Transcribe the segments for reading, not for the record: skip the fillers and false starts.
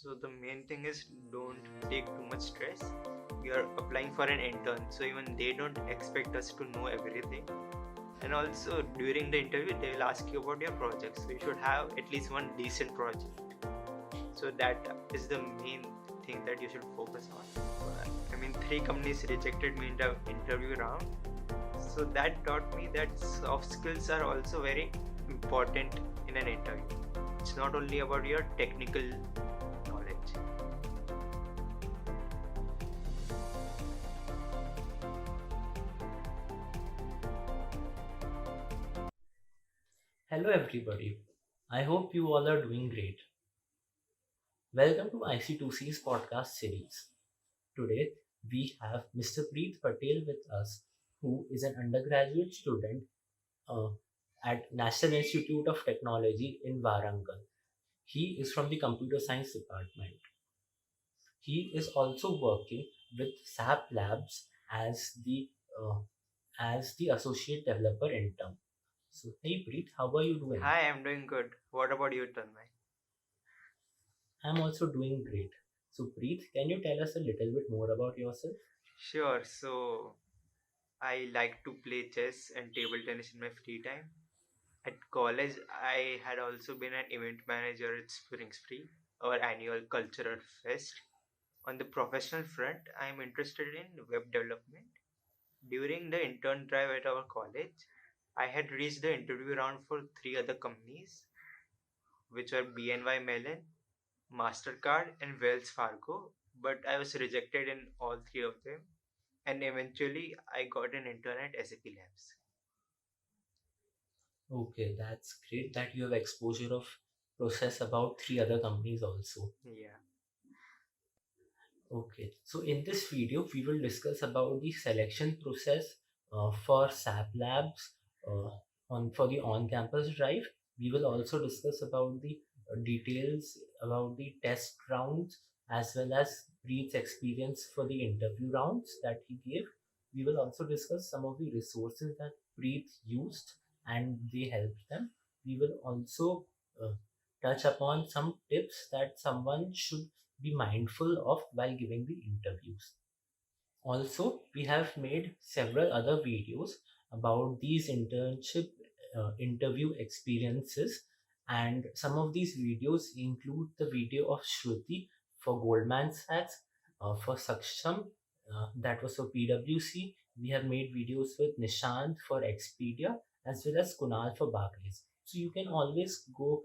So the main thing is don't take too much stress. You're applying for an intern, so even they don't expect us to know everything. And also during the interview, they will ask you about your project. So you should have at least one decent project. So that is the main thing that you should focus on. I mean, three companies rejected me in the interview round. So that taught me that soft skills are also very important in an interview. It's not only about your technical knowledge. Hello, everybody. I hope you all are doing great. Welcome to IC2C's podcast series. Today, we have Mr. Preet Patel with us, who is an undergraduate student uh, at National Institute of Technology in Warangal. He is from the Computer Science Department. He is also working with SAP Labs uh, as the associate developer intern. So, hey Preet, how are you doing? Hi, I'm doing good. What about you, Tanmay? I'm also doing great. So, Preet, can you tell us a little bit more about yourself? Sure. So I like to play chess and table tennis in my free time. At college, I had also been an event manager at Spring Spree, our annual cultural fest. On the professional front, I am interested in web development. During the intern drive at our college, I had reached the interview round for three other companies, which were BNY Mellon, MasterCard, and Wells Fargo, but I was rejected in all three of them, and eventually I got an intern at SAP Labs. Okay, that's great that you have exposure of process about three other companies also. Yeah. Okay, so in this video, we will discuss about the selection process for SAP Labs uh, on for the on-campus drive. We will also discuss about the details about the test rounds as well as Preet's experience for the interview rounds that he gave. We will also discuss some of the resources that Preet used and they helped them. We will also uh, touch upon some tips that someone should be mindful of while giving the interviews. Also, we have made several other videos about these internship interview experiences, and some of these videos include the video of Shruti for Goldman Sachs, for Saksham, that was for PwC. We have made videos with Nishant for Expedia as well as Kunal for Barclays. So you can always go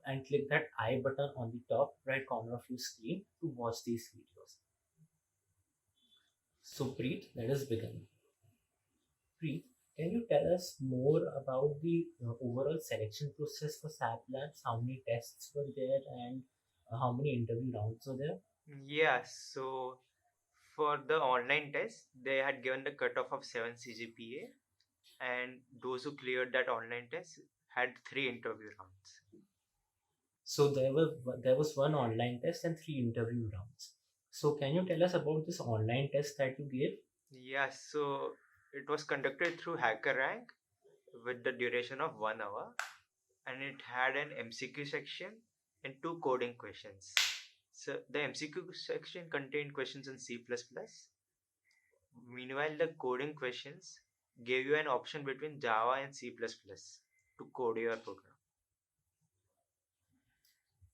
and click that I button on the top right corner of your screen to watch these videos. So, Preet, let us begin. Preet, can you tell us more about the overall selection process for SAP Labs? How many tests were there and how many interview rounds were there? Yeah, so for the online test, they had given the cutoff of 7 CGPA, and those who cleared that online test had three interview rounds. So there was one online test and three interview rounds. So can you tell us about this online test that you gave? Yeah, so it was conducted through HackerRank with the duration of 1 hour, and it had an MCQ section and two coding questions. So the MCQ section contained questions in C++. Meanwhile, the coding questions gave you an option between Java and C++ to code your program.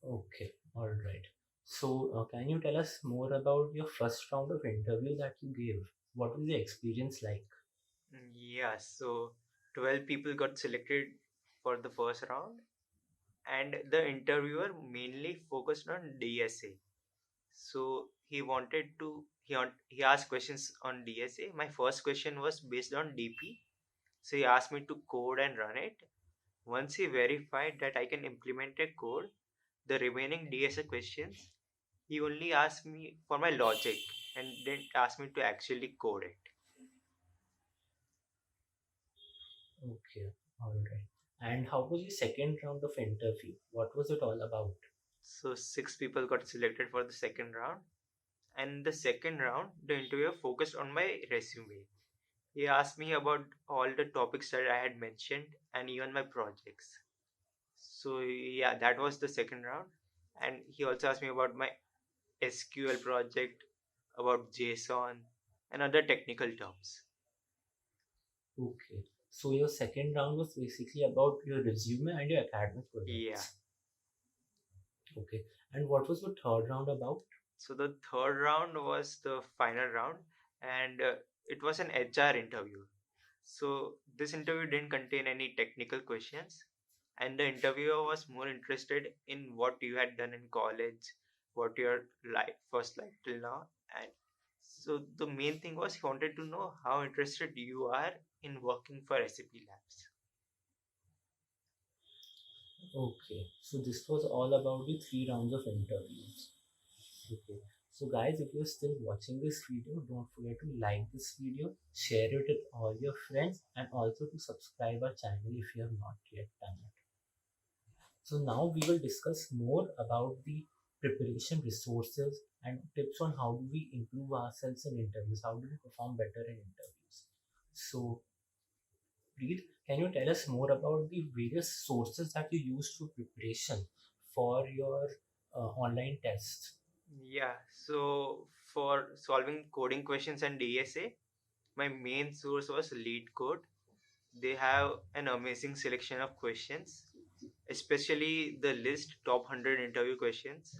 Okay, all right. So can you tell us more about your first round of interview that you gave? What was the experience like? Yeah, so 12 people got selected for the first round, and the interviewer mainly focused on DSA. So he asked questions on DSA. My first question was based on DP. So he asked me to code and run it. Once he verified that I can implement a code, the remaining DSA questions, he only asked me for my logic and didn't ask me to actually code it. Okay, all right. And how was the second round of interview? What was it all about? So six people got selected for the second round. And the second round, the interviewer focused on my resume. He asked me about all the topics that I had mentioned and even my projects. So yeah, that was the second round. And he also asked me about my SQL project, about JSON, and other technical terms. Okay. So your second round was basically about your resume and your academic Yeah. projects. Okay. And what was the third round about? So the third round was the final round, and it was an HR interview. So this interview didn't contain any technical questions, and the interviewer was more interested in what you had done in college, what your life was like till now, and so the main thing was he wanted to know how interested you are in working for SAP Labs. Okay. So this was all about the three rounds of interviews. Okay. So guys, if you're still watching this video, don't forget to like this video, share it with all your friends, and also to subscribe our channel if you have not yet done it. So now we will discuss more about the preparation resources and tips on how do we improve ourselves in interviews, how do we perform better in interviews. So Preet, can you tell us more about the various sources that you use for preparation for your online tests? Yeah, so for solving coding questions and DSA, my main source was Lead Code. They have an amazing selection of questions, especially the list top 100 interview questions.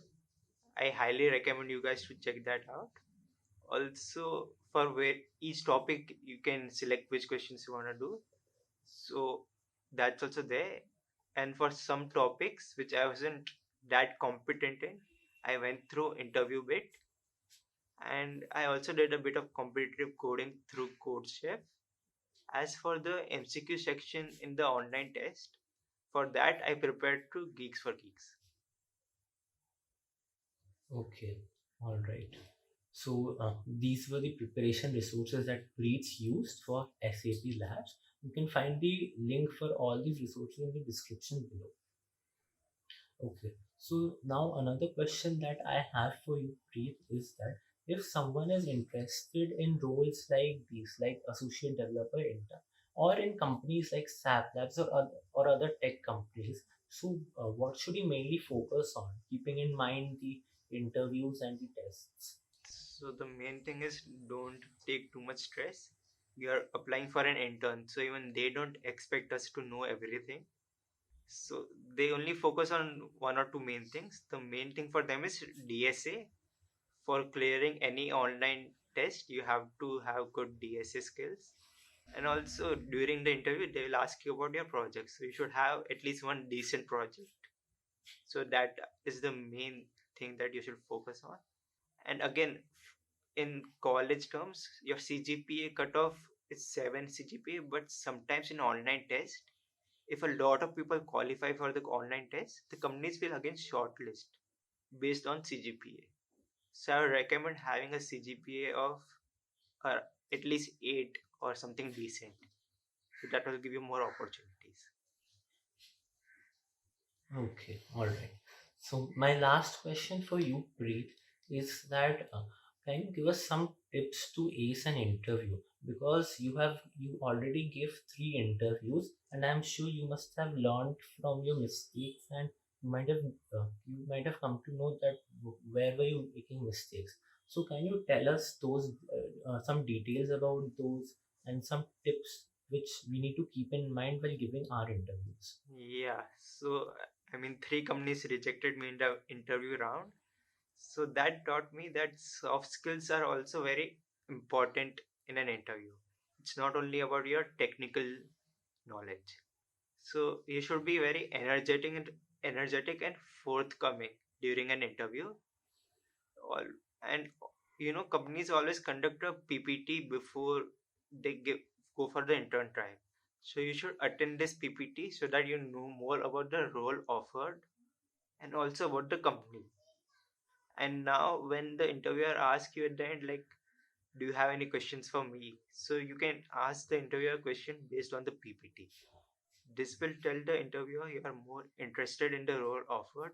I highly recommend you guys to check that out. Also, for where each topic you can select which questions you want to do. So that's also there. And for some topics which I wasn't that competent in, I went through interview bit, and I also did a bit of competitive coding through CodeChef. As for the MCQ section in the online test, for that I prepared through Geeks for Geeks. Okay, all right. So these were the preparation resources that Preets used for SAP Labs. You can find the link for all these resources in the description below. Okay. So now another question that I have for you, Preet, is that if someone is interested in roles like these, like associate developer intern, or in companies like SAP Labs or other tech companies, so what should he mainly focus on, keeping in mind the interviews and the tests? So the main thing is don't take too much stress. We are applying for an intern, so even they don't expect us to know everything. So they only focus on one or two main things. The main thing for them is DSA. For clearing any online test, you have to have good DSA skills. And also during the interview, they will ask you about your project. So you should have at least one decent project. So that is the main thing that you should focus on. And again, in college terms, your CGPA cutoff is 7 CGPA, but sometimes in online test, if a lot of people qualify for the online test, the companies will again shortlist based on CGPA. So I would recommend having a CGPA of uh, at least 8 or something decent. So that will give you more opportunities. Okay, all right. So my last question for you, Preet, is that can you give us some tips to ace an interview? Because you already gave three interviews, and I'm sure you must have learned from your mistakes, and you might have come to know that where were you making mistakes. So can you tell us those some details about those and some tips which we need to keep in mind while giving our interviews? Yeah, so I mean, three companies rejected me in the interview round. So that taught me that soft skills are also very important in an interview. It's not only about your technical knowledge. So you should be very energetic and forthcoming during an interview. All and companies always conduct a PPT before they go for the intern trial. So you should attend this PPT so that you know more about the role offered and also about the company. And now when the interviewer asks you at the end, like, do you have any questions for me? So you can ask the interviewer a question based on the PPT. This will tell the interviewer you are more interested in the role offered,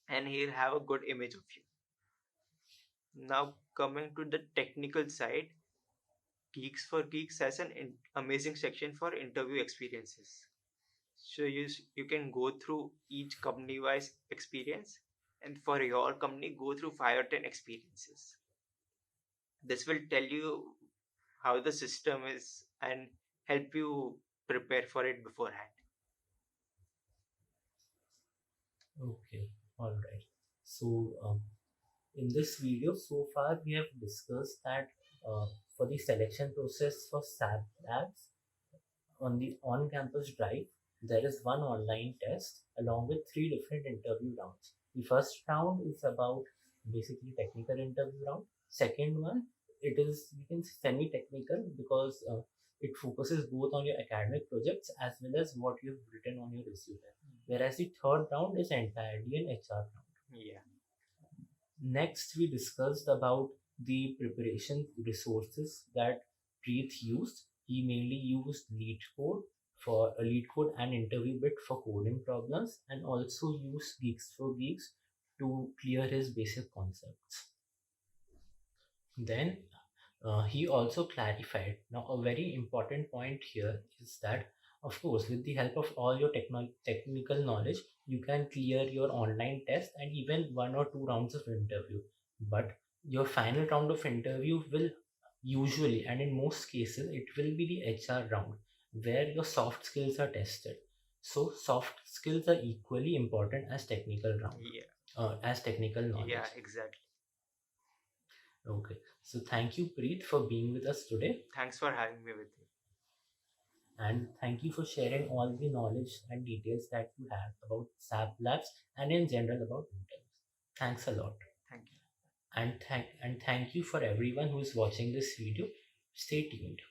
and he'll have a good image of you. Now, coming to the technical side, Geeks for Geeks has an amazing section for interview experiences. So you can go through each company wise experience, and for your company, go through 5 or 10 experiences. This will tell you how the system is and help you prepare for it beforehand. Okay, all right. So, in this video, so far we have discussed that for the selection process for SAP labs on the on-campus drive, there is one online test along with three different interview rounds. The first round is about basically technical interview round. Second one, it is you can say semi-technical because it focuses both on your academic projects as well as what you've written on your resume. Whereas the third round is entirely an HR round. Yeah. Next, we discussed about the preparation resources that Preet used. He mainly used Lead Code and Interview Bit for coding problems, and also used Geeks for Geeks to clear his basic concepts. Then he also clarified. Now, a very important point here is that, of course, with the help of all your technical knowledge, you can clear your online test and even one or two rounds of interview. But your final round of interview will usually, and in most cases, it will be the HR round where your soft skills are tested. So, soft skills are equally important as Yeah. as technical Yeah, knowledge. exactly. Okay. So, thank you, Preet, for being with us today. Thanks for having me with you. And thank you for sharing all the knowledge and details that you have about SAP Labs and in general about interviews. Thanks a lot. Thank you. And thank you for everyone who is watching this video. Stay tuned.